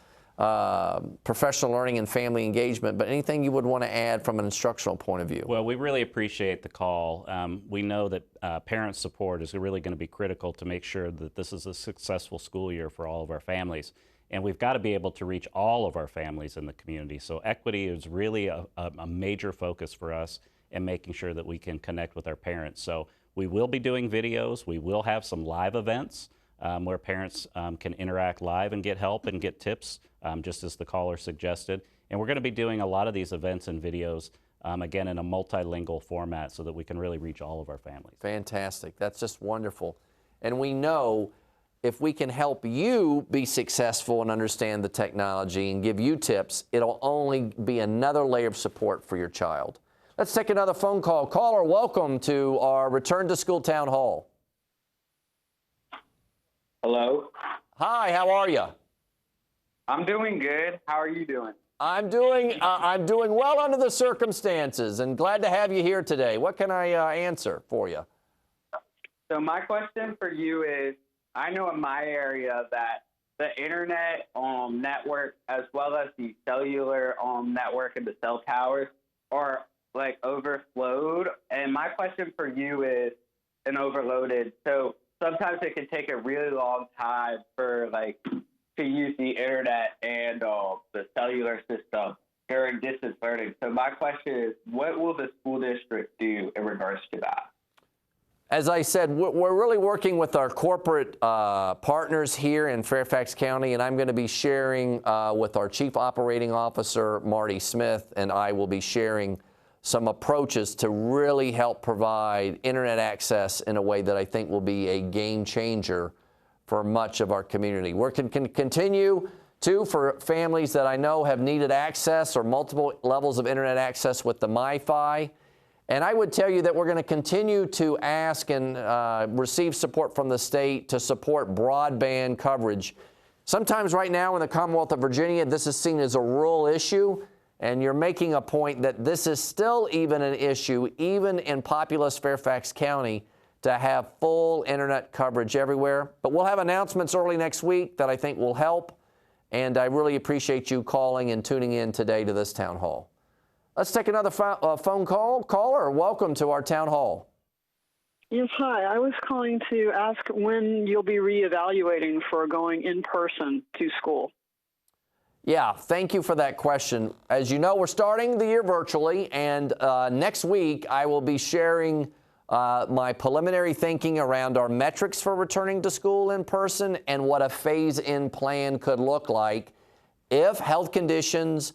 Professional Learning and Family Engagement, but anything you would want to add from an instructional point of view? Well, we really appreciate the call. We know that parent support is really going to be critical to make sure that this is a successful school year for all of our families. And we've got to be able to reach all of our families in the community. So equity is really a major focus for us in making sure that we can connect with our parents. So we will be doing videos. We will have some live events where parents can interact live and get help and get tips, just as the caller suggested. And we're going to be doing a lot of these events and videos, again, in a multilingual format so that we can really reach all of our families. Fantastic. That's just wonderful. And we know if we can help you be successful and understand the technology and give you tips, it'll only be another layer of support for your child. Let's take another phone call. Caller, welcome to our Return to School Town Hall. Hello. Hi, how are you? I'm doing good. How are you doing? I'm doing well under the circumstances and glad to have you here today. What can I answer for you? So my question for you is, I know in my area that the internet network as well as the cellular network and the cell towers are like overflowed. And my question for you is, and overloaded. So sometimes it can take a really long time for to use the internet and the cellular system during distance learning. So my question is, what will the school district do in regards to that? As I said, we're really working with our corporate partners here in Fairfax County, and I'm going to be sharing with our Chief Operating Officer, Marty Smith, and I will be sharing some approaches to really help provide internet access in a way that I think will be a game changer for much of our community. We're going to continue to, for families that I know have needed access or multiple levels of internet access with the MiFi. And I would tell you that we're going to continue to ask and receive support from the state to support broadband coverage. Sometimes right now in the Commonwealth of Virginia, this is seen as a rural issue, and you're making a point that this is still even an issue, even in populous Fairfax County, to have full internet coverage everywhere. But we'll have announcements early next week that I think will help, and I really appreciate you calling and tuning in today to this town hall. Let's take another phone call. Caller, welcome to our town hall. Yes, hi. I was calling to ask when you'll be reevaluating for going in person to school. Yeah, thank you for that question. As you know, we're starting the year virtually, and next week I will be sharing my preliminary thinking around our metrics for returning to school in person and what a phase-in plan could look like if health conditions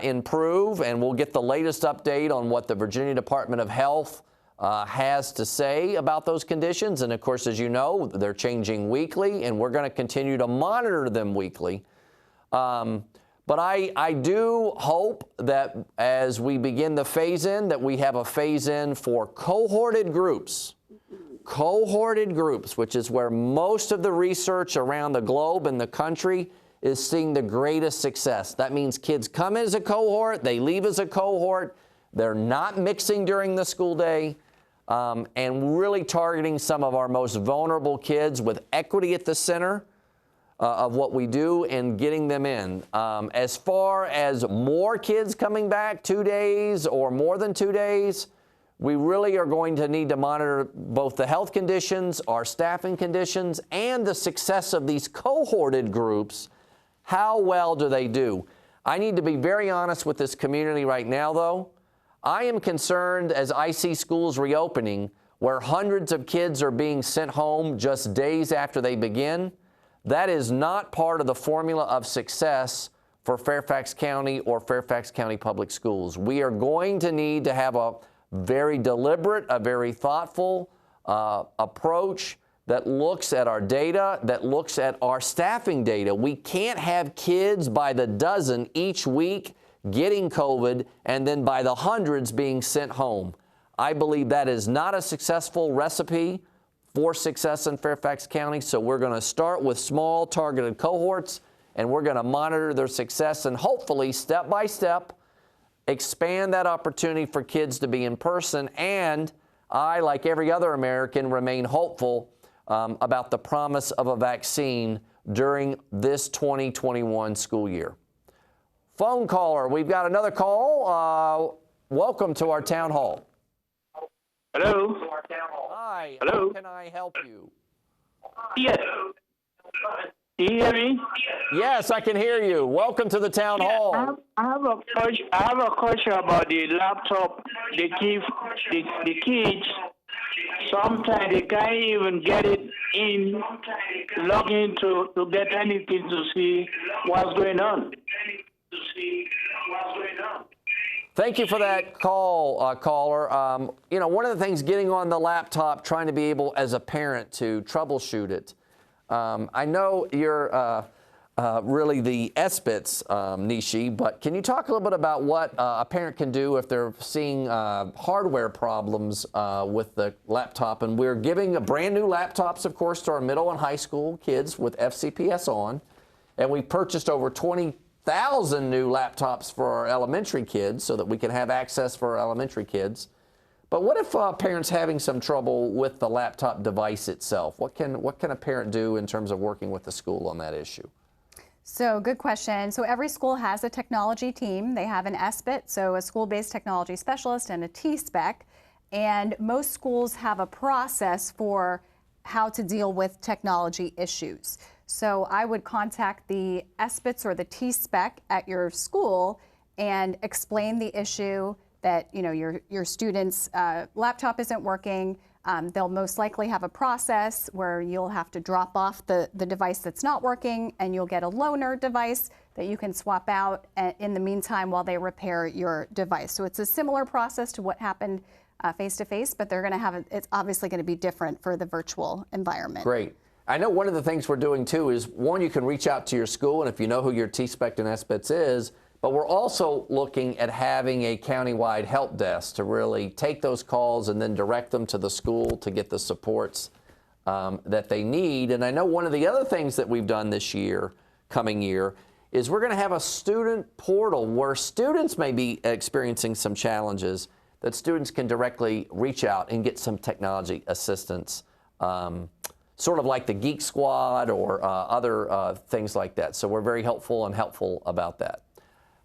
improve, and we'll get the latest update on what the Virginia Department of Health has to say about those conditions. And of course, as you know, they're changing weekly, and we're going to continue to monitor them weekly. But I do hope that as we begin the phase-in, that we have a phase-in for cohorted groups, which is where most of the research around the globe and the country is seeing the greatest success. That means kids come in as a cohort, they leave as a cohort, they're not mixing during the school day, and really targeting some of our most vulnerable kids with equity at the center of what we do and getting them in. As far as more kids coming back 2 days or more than 2 days, we really are going to need to monitor both the health conditions, our staffing conditions, and the success of these cohorted groups. How well do they do? I need to be very honest with this community right now, though. I am concerned as I see schools reopening where hundreds of kids are being sent home just days after they begin. That is not part of the formula of success for Fairfax County or Fairfax County Public Schools. We are going to need to have a very deliberate, a very thoughtful approach that looks at our data, that looks at our staffing data. We can't have kids by the dozen each week getting COVID and then by the hundreds being sent home. I believe that is not a successful recipe for success in Fairfax County, so we're going to start with small targeted cohorts, and we're going to monitor their success and hopefully, step by step, expand that opportunity for kids to be in person. And I, like every other American, remain hopeful about the promise of a vaccine during this 2021 school year. Phone caller, we've got another call. Welcome to our town hall. Hello. Hi. Hello. How can I help you? Yes. Can you hear me? Yes, I can hear you. Welcome to the town hall. I have a question about the laptop. The kids, sometimes they can't even get it in, log in to get anything to see what's going on. Thank you for that call, caller. You know, one of the things getting on the laptop, trying to be able as a parent to troubleshoot it. I know you're really the SPITS, Nishi, but can you talk a little bit about what a parent can do if they're seeing hardware problems with the laptop? And we're giving brand new laptops, of course, to our middle and high school kids with FCPS on. And we purchased over 20,000 new laptops for our elementary kids so that we can have access for our elementary kids. But what if a parent's having some trouble with the laptop device itself? What can a parent do in terms of working with the school on that issue? So good question. So every school has a technology team. They have an SBIT, so a school-based technology specialist, and a T-spec. And most schools have a process for how to deal with technology issues. So I would contact the SBITs or the T-spec at your school and explain the issue that, you know, your student's laptop isn't working. They'll most likely have a process where you'll have to drop off the device that's not working, and you'll get a loaner device that you can swap out in the meantime while they repair your device. So it's a similar process to what happened face-to-face, but they're going to have it's obviously going to be different for the virtual environment. Great. I know one of the things we're doing too is, one, you can reach out to your school, and if you know who your T-spec and SBITs is, but we're also looking at having a countywide help desk to really take those calls and then direct them to the school to get the supports that they need. And I know one of the other things that we've done this year, coming year, is we're going to have a student portal where students may be experiencing some challenges that students can directly reach out and get some technology assistance, sort of like the Geek Squad or other things like that. So we're very helpful about that.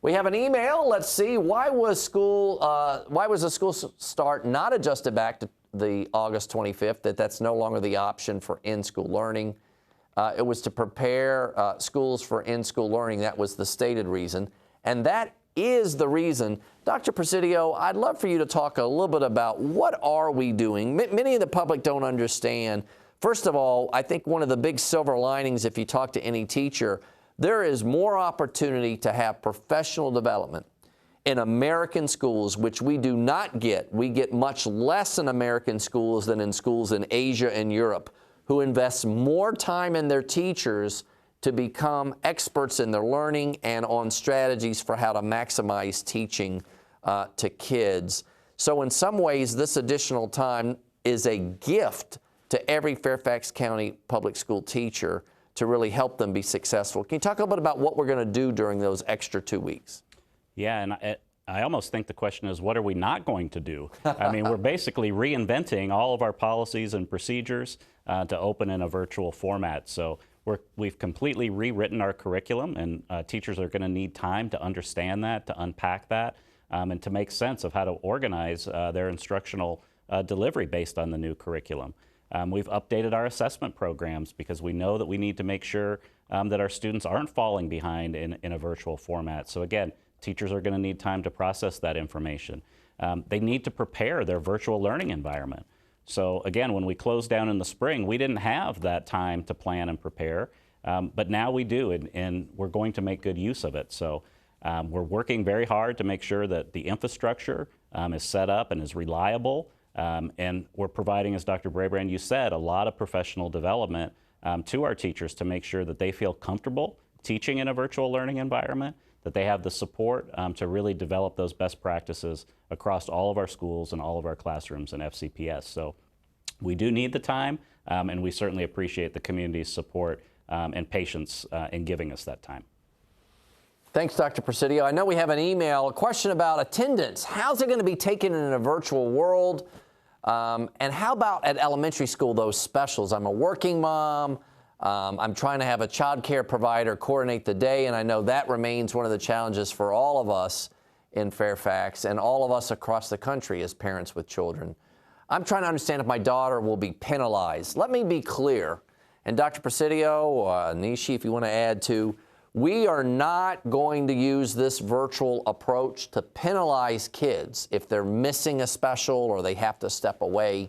We have an email. Let's see. Why was the school start not adjusted back to the August 25th? That's no longer the option for in-school learning. It was to prepare schools for in-school learning. That was the stated reason. And that is the reason. Dr. Presido, I'd love for you to talk a little bit about what are we doing. Many of the public don't understand. First of all, I think one of the big silver linings, if you talk to any teacher, there is more opportunity to have professional development in American schools, which we do not get. We get much less in American schools than in schools in Asia and Europe, who invest more time in their teachers to become experts in their learning and on strategies for how to maximize teaching to kids. So in some ways, this additional time is a gift to every Fairfax County public school teacher to really help them be successful. Can you talk a little bit about what we're going to do during those extra 2 weeks? Yeah, and I almost think the question is, what are we not going to do? I mean, we're basically reinventing all of our policies and procedures to open in a virtual format. So we've completely rewritten our curriculum, and teachers are going to need time to understand that, to unpack that, and to make sense of how to organize their instructional delivery based on the new curriculum. We've updated our assessment programs because we know that we need to make sure that our students aren't falling behind in a virtual format. So again, teachers are going to need time to process that information. They need to prepare their virtual learning environment. So again, when we closed down in the spring, we didn't have that time to plan and prepare, but now we do, and we're going to make good use of it. So we're working very hard to make sure that the infrastructure is set up and is reliable, and we're providing, as Dr. Brabrand, you said, a lot of professional development to our teachers to make sure that they feel comfortable teaching in a virtual learning environment, that they have the support to really develop those best practices across all of our schools and all of our classrooms in FCPS. So we do need the time, and we certainly appreciate the community's support and patience in giving us that time. Thanks, Dr. Presido. I know we have an email, a question about attendance. How's it going to be taken in a virtual world? And how about at elementary school, those specials? I'm a working mom. I'm trying to have a child care provider coordinate the day, and I know that remains one of the challenges for all of us in Fairfax and all of us across the country as parents with children. I'm trying to understand if my daughter will be penalized. Let me be clear, and Dr. Presido, Nishi, if you want to add to, we are not going to use this virtual approach to penalize kids if they're missing a special or they have to step away.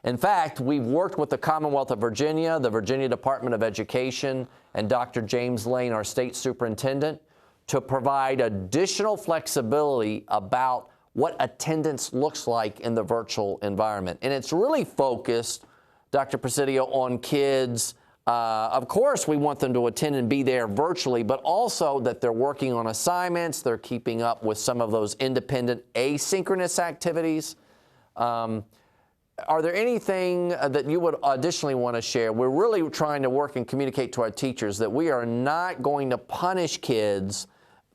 In fact, we've worked with the Commonwealth of Virginia, the Virginia Department of Education, and Dr. James Lane, our state superintendent, to provide additional flexibility about what attendance looks like in the virtual environment. And it's really focused, Dr. Presido, on kids. Of course, we want them to attend and be there virtually, but also that they're working on assignments, they're keeping up with some of those independent asynchronous activities. Are there anything that you would additionally want to share? We're really trying to work and communicate to our teachers that we are not going to punish kids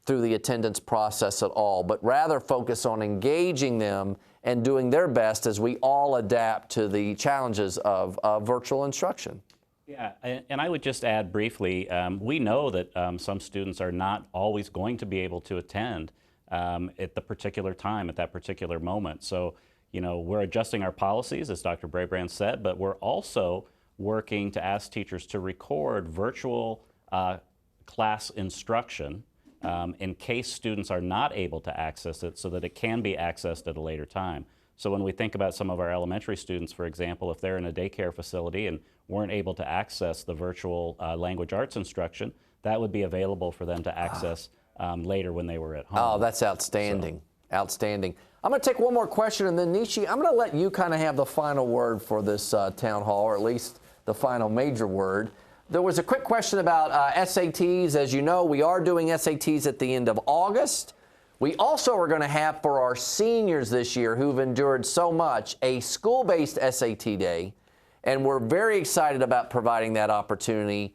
through the attendance process at all, but rather focus on engaging them and doing their best as we all adapt to the challenges of virtual instruction. Yeah, and I would just add briefly, we know that some students are not always going to be able to attend at the particular time, at that particular moment. So, you know, we're adjusting our policies, as Dr. Brabrand said, but we're also working to ask teachers to record virtual class instruction in case students are not able to access it so that it can be accessed at a later time. So when we think about some of our elementary students, for example, if they're in a daycare facility and weren't able to access the virtual language arts instruction, that would be available for them to access later when they were at home. Oh, that's outstanding. So. Outstanding. I'm going to take one more question, and then Nishi, I'm going to let you kind of have the final word for this town hall, or at least the final major word. There was a quick question about SATs. As you know, we are doing SATs at the end of August. We also are going to have for our seniors this year who've endured so much a school-based SAT day, and we're very excited about providing that opportunity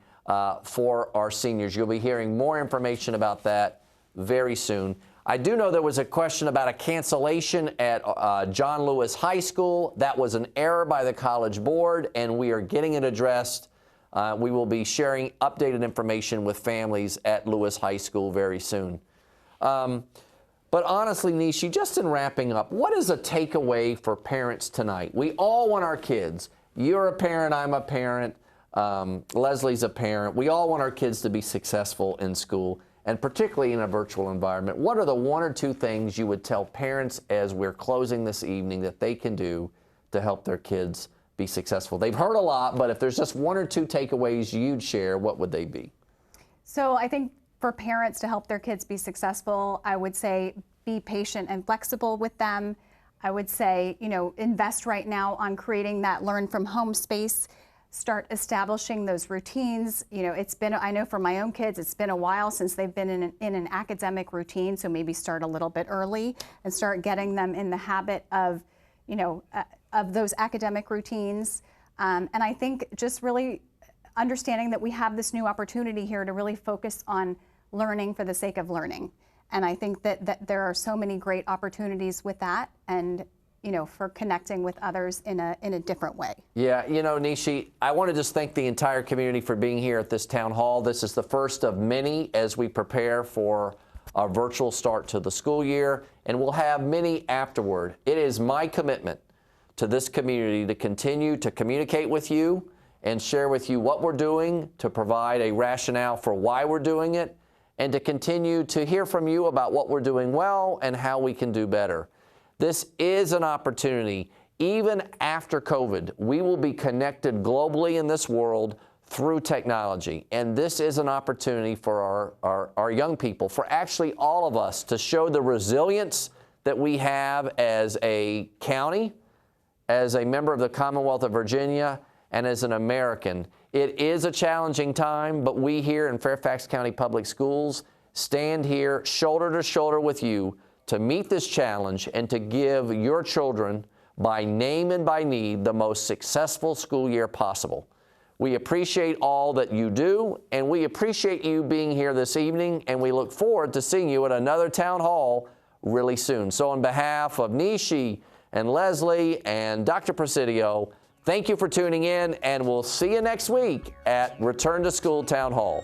for our seniors. You'll be hearing more information about that very soon. I do know there was a question about a cancellation at John Lewis High School. That was an error by the College Board, and we are getting it addressed. We will be sharing updated information with families at Lewis High School very soon. But honestly, Nishi, just in wrapping up, what is a takeaway for parents tonight? We all want our kids. You're a parent, I'm a parent, Leslie's a parent. We all want our kids to be successful in school, and particularly in a virtual environment. What are the one or two things you would tell parents as we're closing this evening that they can do to help their kids be successful? They've heard a lot, but if there's just one or two takeaways you'd share, what would they be? So I think for parents to help their kids be successful, I would say be patient and flexible with them. I would say, you know, invest right now on creating that learn from home space. Start establishing those routines. You know, it's been, I know for my own kids, it's been a while since they've been in an academic routine, so maybe start a little bit early and start getting them in the habit of, you know, of those academic routines. And I think just really understanding that we have this new opportunity here to really focus on learning for the sake of learning. And I think that there are so many great opportunities with that, and you know, for connecting with others in a different way. Yeah, you know, Nishi, I want to just thank the entire community for being here at this town hall. This is the first of many as we prepare for our virtual start to the school year, and we'll have many afterward. It is my commitment to this community to continue to communicate with you and share with you what we're doing to provide a rationale for why we're doing it, and to continue to hear from you about what we're doing well and how we can do better. This is an opportunity. Even after COVID, we will be connected globally in this world through technology. And this is an opportunity for our young people, for actually all of us, to show the resilience that we have as a county, as a member of the Commonwealth of Virginia, and as an American. It is a challenging time, but we here in Fairfax County Public Schools stand here shoulder to shoulder with you to meet this challenge and to give your children, by name and by need, the most successful school year possible. We appreciate all that you do, and we appreciate you being here this evening, and we look forward to seeing you at another town hall really soon. So on behalf of Nishi and Leslie and Dr. Presidio, thank you for tuning in, and we'll see you next week at Return to School Town Hall.